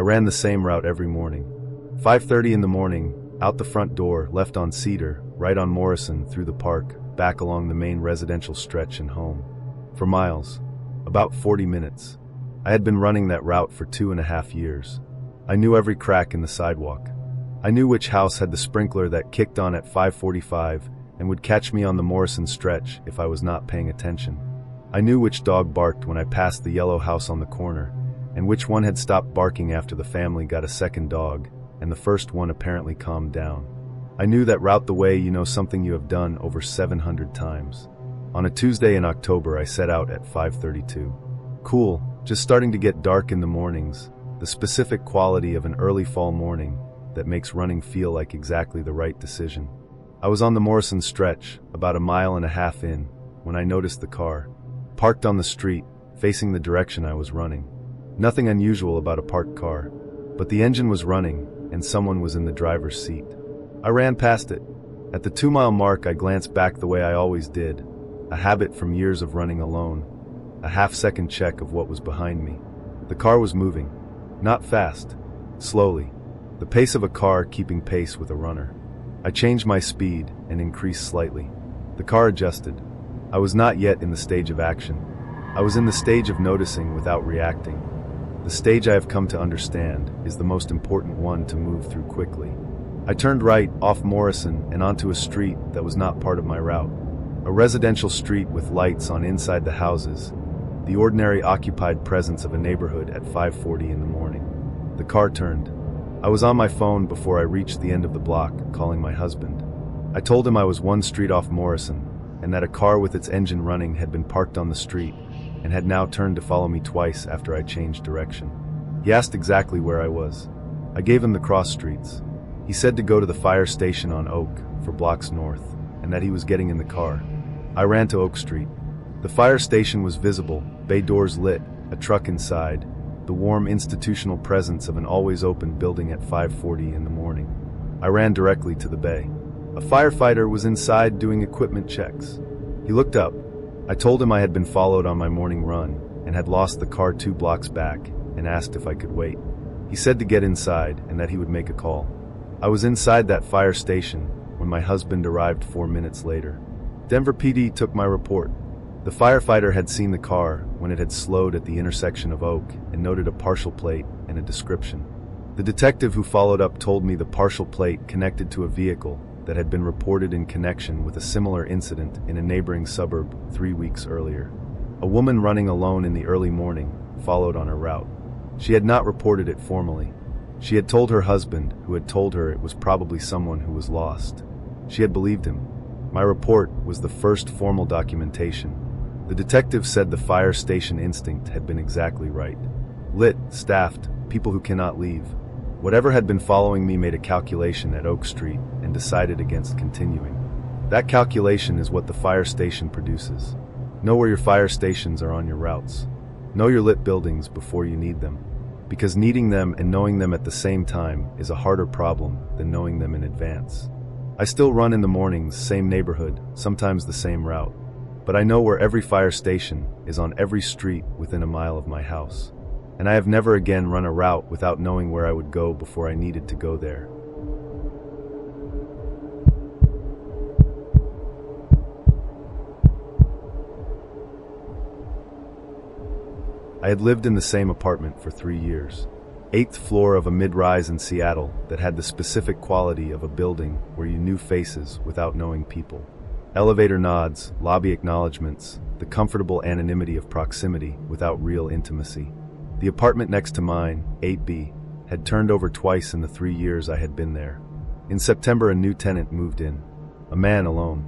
ran the same route every morning. 5:30 in the morning, out the front door, left on Cedar, right on Morrison, through the park, back along the main residential stretch and home. For miles. About 40 minutes. I had been running that route for 2.5 years. I knew every crack in the sidewalk. I knew which house had the sprinkler that kicked on at 5:45 and would catch me on the Morrison stretch if I was not paying attention. I knew which dog barked when I passed the yellow house on the corner, and which one had stopped barking after the family got a second dog, and the first one apparently calmed down. I knew that route the way you know something you have done over 700 times. On a Tuesday in October, I set out at 5:32. Cool, just starting to get dark in the mornings, the specific quality of an early fall morning that makes running feel like exactly the right decision. I was on the Morrison stretch, about 1.5 miles in, when I noticed the car, parked on the street, facing the direction I was running. Nothing unusual about a parked car, but the engine was running, and someone was in the driver's seat. I ran past it. At the 2-mile mark, I glanced back the way I always did, a habit from years of running alone, a half-second check of what was behind me. The car was moving, not fast, slowly, the pace of a car keeping pace with a runner. I changed my speed and increased slightly. The car adjusted. I was not yet in the stage of action. I was in the stage of noticing without reacting. The stage I have come to understand is the most important one to move through quickly. I turned right off Morrison and onto a street that was not part of my route. A residential street with lights on inside the houses, the ordinary occupied presence of a neighborhood at 5:40 in the morning. The car turned. I was on my phone before I reached the end of the block, calling my husband. I told him I was one street off Morrison, and that a car with its engine running had been parked on the street, and had now turned to follow me twice after I changed direction. He asked exactly where I was. I gave him the cross streets. He said to go to the fire station on Oak, for blocks north, and that he was getting in the car. I ran to Oak Street. The fire station was visible, bay doors lit, a truck inside, the warm institutional presence of an always-open building at 5:40 in the morning. I ran directly to the bay. A firefighter was inside doing equipment checks. He looked up. I told him I had been followed on my morning run and had lost the car 2 blocks back, and asked if I could wait. He said to get inside and that he would make a call. I was inside that fire station when my husband arrived 4 minutes later. Denver PD took my report. The firefighter had seen the car when it had slowed at the intersection of Oak and noted a partial plate and a description. The detective who followed up told me the partial plate connected to a vehicle that had been reported in connection with a similar incident in a neighboring suburb 3 weeks earlier. A woman running alone in the early morning followed on her route. She had not reported it formally. She had told her husband, who had told her it was probably someone who was lost. She had believed him. My report was the first formal documentation. The detective said the fire station instinct had been exactly right. Lit, staffed, people who cannot leave. Whatever had been following me made a calculation at Oak Street and decided against continuing. That calculation is what the fire station produces. Know where your fire stations are on your routes. Know your lit buildings before you need them. Because needing them and knowing them at the same time is a harder problem than knowing them in advance. I still run in the mornings, same neighborhood, sometimes the same route. But I know where every fire station is on every street within a mile of my house. And I have never again run a route without knowing where I would go before I needed to go there. I had lived in the same apartment for 3 years. 8th floor of a mid-rise in Seattle that had the specific quality of a building where you knew faces without knowing people. Elevator nods, lobby acknowledgements, the comfortable anonymity of proximity without real intimacy. The apartment next to mine, 8B, had turned over twice in the 3 years I had been there. In September, a new tenant moved in. A man alone.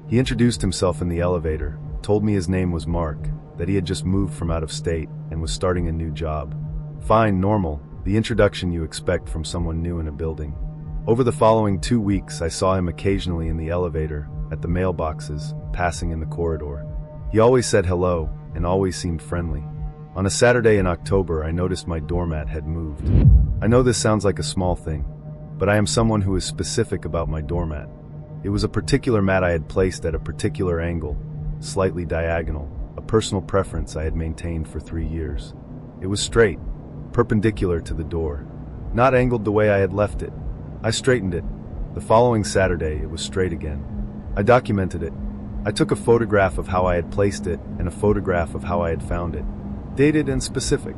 He introduced himself in the elevator, told me his name was Mark, that he had just moved from out of state and was starting a new job. Fine, normal, the introduction you expect from someone new in a building. Over the following 2 weeks, I saw him occasionally in the elevator, at the mailboxes, passing in the corridor. He always said hello, and always seemed friendly. On a Saturday in October, I noticed my doormat had moved. I know this sounds like a small thing, but I am someone who is specific about my doormat. It was a particular mat I had placed at a particular angle, slightly diagonal, a personal preference I had maintained for 3 years. It was straight, perpendicular to the door, not angled the way I had left it. I straightened it. The following Saturday, it was straight again. I documented it. I took a photograph of how I had placed it and a photograph of how I had found it. Dated and specific.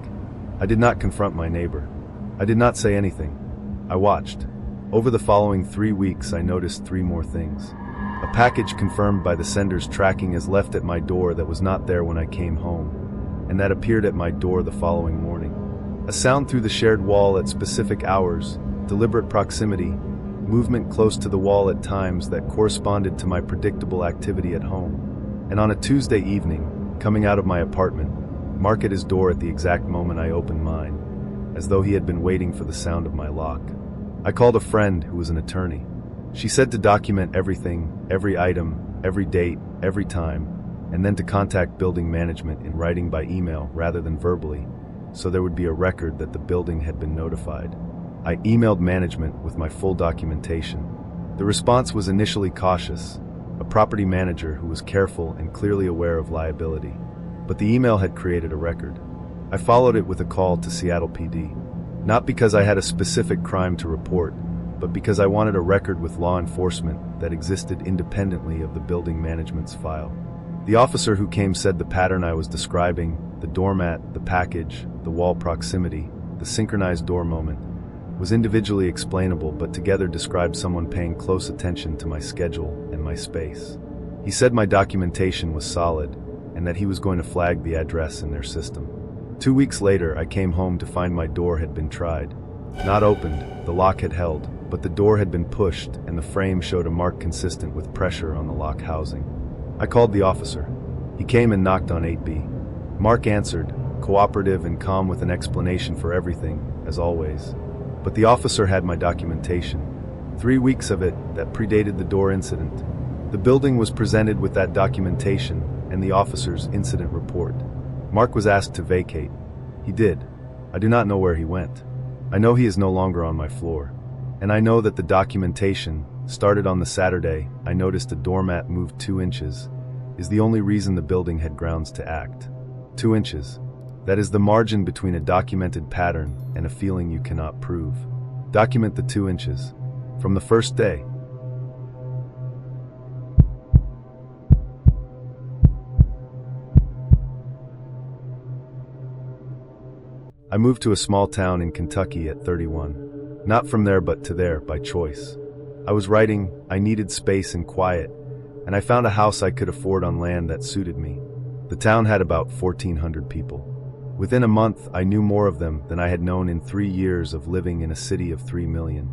I did not confront my neighbor. I did not say anything. I watched. Over the following 3 weeks, I noticed 3 more things. A package confirmed by the sender's tracking as left at my door that was not there when I came home, and that appeared at my door the following morning. A sound through the shared wall at specific hours, deliberate proximity, movement close to the wall at times that corresponded to my predictable activity at home. And on a Tuesday evening, coming out of my apartment, Mark at his door at the exact moment I opened mine, as though he had been waiting for the sound of my lock. I called a friend who was an attorney. She said to document everything, every item, every date, every time, and then to contact building management in writing by email rather than verbally, so there would be a record that the building had been notified. I emailed management with my full documentation. The response was initially cautious, a property manager who was careful and clearly aware of liability. But the email had created a record. I followed it with a call to Seattle PD. Not because I had a specific crime to report, but because I wanted a record with law enforcement that existed independently of the building management's file. The officer who came said the pattern I was describing, the doormat, the package, the wall proximity, the synchronized door moment, was individually explainable but together described someone paying close attention to my schedule and my space. He said my documentation was solid and that he was going to flag the address in their system. 2 weeks later, I came home to find my door had been tried. Not opened, the lock had held, but the door had been pushed and the frame showed a mark consistent with pressure on the lock housing. I called the officer. He came and knocked on 8B. Mark answered, cooperative and calm with an explanation for everything, as always. But the officer had my documentation. 3 weeks of it that predated the door incident. The building was presented with that documentation and the officer's incident report. Mark was asked to vacate. He did. I do not know where he went. I know he is no longer on my floor. And I know that the documentation, started on the Saturday, I noticed a doormat moved 2 inches, is the only reason the building had grounds to act. 2 inches. That is the margin between a documented pattern and a feeling you cannot prove. Document the 2 inches. From the first day. I moved to a small town in Kentucky at 31. Not from there but to there, by choice. I was writing, I needed space and quiet, and I found a house I could afford on land that suited me. The town had about 1,400 people. Within a month, I knew more of them than I had known in 3 years of living in a city of 3 million.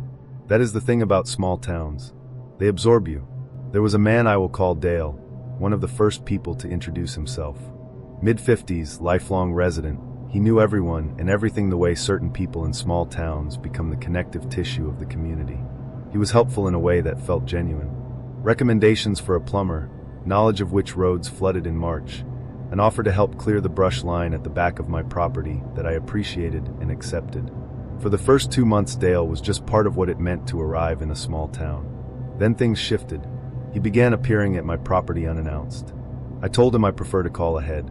That is the thing about small towns. They absorb you. There was a man I will call Dale, one of the first people to introduce himself. Mid-50s, lifelong resident, he knew everyone and everything the way certain people in small towns become the connective tissue of the community. He was helpful in a way that felt genuine. Recommendations for a plumber, knowledge of which roads flooded in March, an offer to help clear the brush line at the back of my property that I appreciated and accepted. For the first 2 months, Dale was just part of what it meant to arrive in a small town. Then things shifted. He began appearing at my property unannounced. I told him I prefer to call ahead.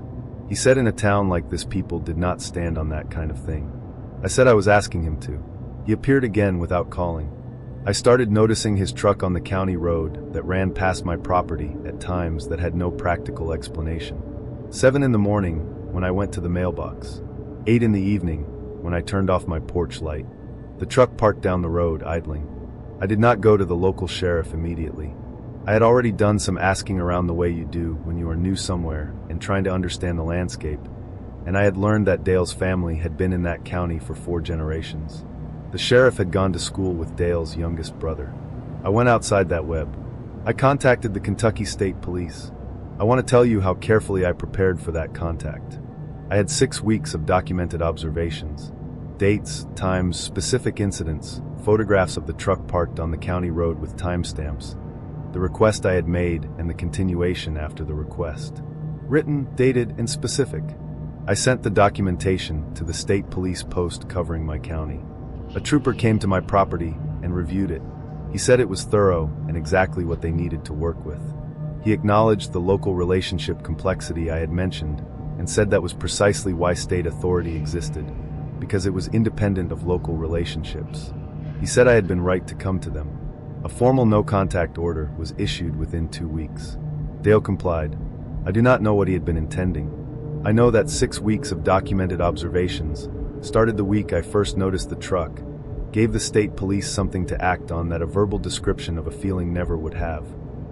He said in a town like this people did not stand on that kind of thing. I said I was asking him to. He appeared again without calling. I started noticing his truck on the county road that ran past my property at times that had no practical explanation. 7 in the morning when I went to the mailbox. 8 in the evening when I turned off my porch light. The truck parked down the road, idling. I did not go to the local sheriff immediately. I had already done some asking around the way you do when you are new somewhere and trying to understand the landscape, and I had learned that Dale's family had been in that county for 4 generations. The sheriff had gone to school with Dale's youngest brother. I went outside that web. I contacted the Kentucky State Police. I want to tell you how carefully I prepared for that contact. I had 6 weeks of documented observations. Dates, times, specific incidents, photographs of the truck parked on the county road with timestamps, the request I had made and the continuation after the request. Written, dated, and specific. I sent the documentation to the state police post covering my county. A trooper came to my property and reviewed it. He said it was thorough and exactly what they needed to work with. He acknowledged the local relationship complexity I had mentioned and said that was precisely why state authority existed. because it was independent of local relationships. He said I had been right to come to them. A formal no-contact order was issued within 2 weeks. Dale complied. I do not know what he had been intending. I know that 6 weeks of documented observations started the week I first noticed the truck, gave the state police something to act on that a verbal description of a feeling never would have.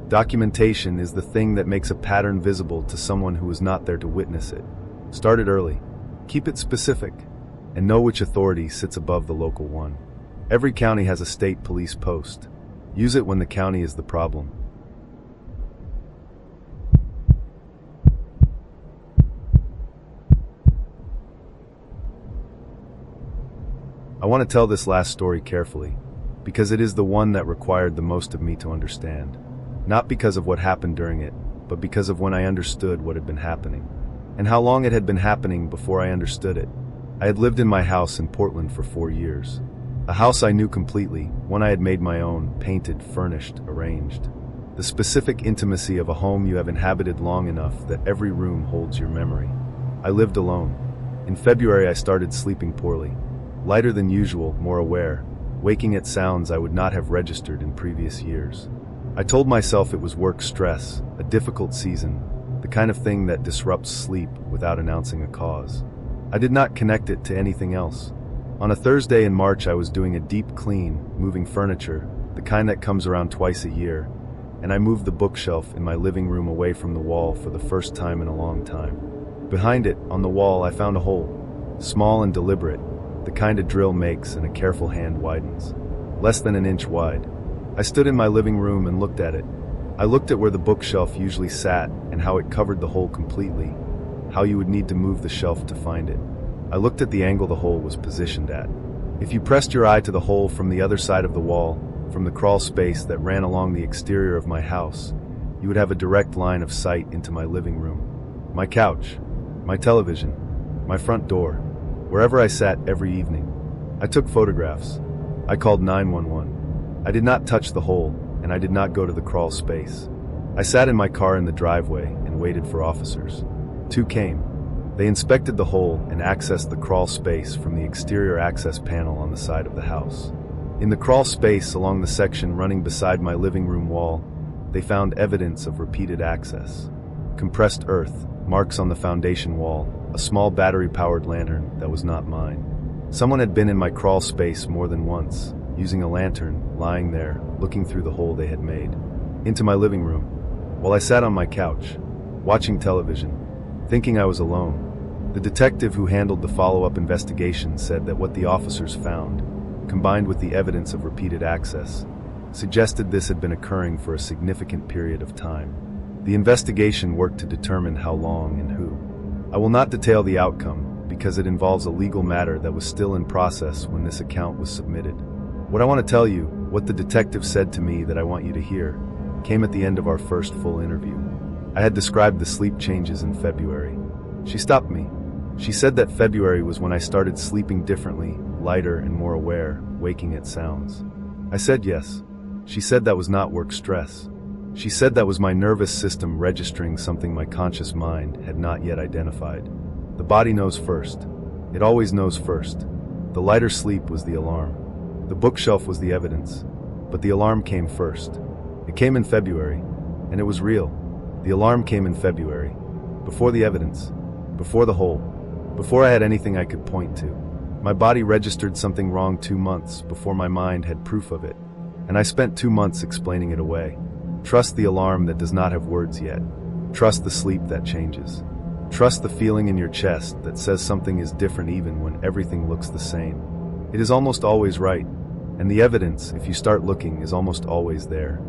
Documentation is the thing that makes a pattern visible to someone who is not there to witness it. Start it early, keep it specific, and know which authority sits above the local one. Every county has a state police post. Use it when the county is the problem. I want to tell this last story carefully, because it is the one that required the most of me to understand. Not because of what happened during it, but because of when I understood what had been happening, and how long it had been happening before I understood it. I had lived in my house in Portland for 4 years. A house I knew completely, one I had made my own, painted, furnished, arranged. The specific intimacy of a home you have inhabited long enough that every room holds your memory. I lived alone. In February I started sleeping poorly. Lighter than usual, more aware, waking at sounds I would not have registered in previous years. I told myself it was work stress, a difficult season, the kind of thing that disrupts sleep without announcing a cause. I did not connect it to anything else. On a Thursday in March I was doing a deep clean, moving furniture, the kind that comes around twice a year, and I moved the bookshelf in my living room away from the wall for the first time in a long time. Behind it, on the wall, I found a hole, small and deliberate, the kind a drill makes and a careful hand widens. Less than an inch wide. I stood in my living room and looked at it. I looked at where the bookshelf usually sat and how it covered the hole completely, how you would need to move the shelf to find it. I looked at the angle the hole was positioned at. If you pressed your eye to the hole from the other side of the wall, from the crawl space that ran along the exterior of my house, you would have a direct line of sight into my living room, my couch, my television, my front door, wherever I sat every evening. I took photographs. I called 911. I did not touch the hole, and I did not go to the crawl space. I sat in my car in the driveway and waited for officers. 2 came. They inspected the hole and accessed the crawl space from the exterior access panel on the side of the house. In the crawl space along the section running beside my living room wall, they found evidence of repeated access. Compressed earth, marks on the foundation wall, a small battery-powered lantern that was not mine. Someone had been in my crawl space more than once, using a lantern, lying there, looking through the hole they had made, into my living room, while I sat on my couch, watching television, thinking I was alone. The detective who handled the follow-up investigation said that what the officers found, combined with the evidence of repeated access, suggested this had been occurring for a significant period of time. The investigation worked to determine how long and who. I will not detail the outcome, because it involves a legal matter that was still in process when this account was submitted. What I want to tell you, what the detective said to me that I want you to hear, came at the end of our first full interview. I had described the sleep changes in February. She stopped me. She said that February was when I started sleeping differently, lighter and more aware, waking at sounds. I said yes. She said that was not work stress. She said that was my nervous system registering something my conscious mind had not yet identified. The body knows first. It always knows first. The lighter sleep was the alarm. The bookshelf was the evidence, but the alarm came first. It came in February, and it was real. The alarm came in February, before the evidence, before the hole, before I had anything I could point to. My body registered something wrong 2 months before my mind had proof of it, and I spent 2 months explaining it away. Trust the alarm that does not have words yet. Trust the sleep that changes. Trust the feeling in your chest that says something is different even when everything looks the same. It is almost always right, and the evidence, if you start looking, is almost always there.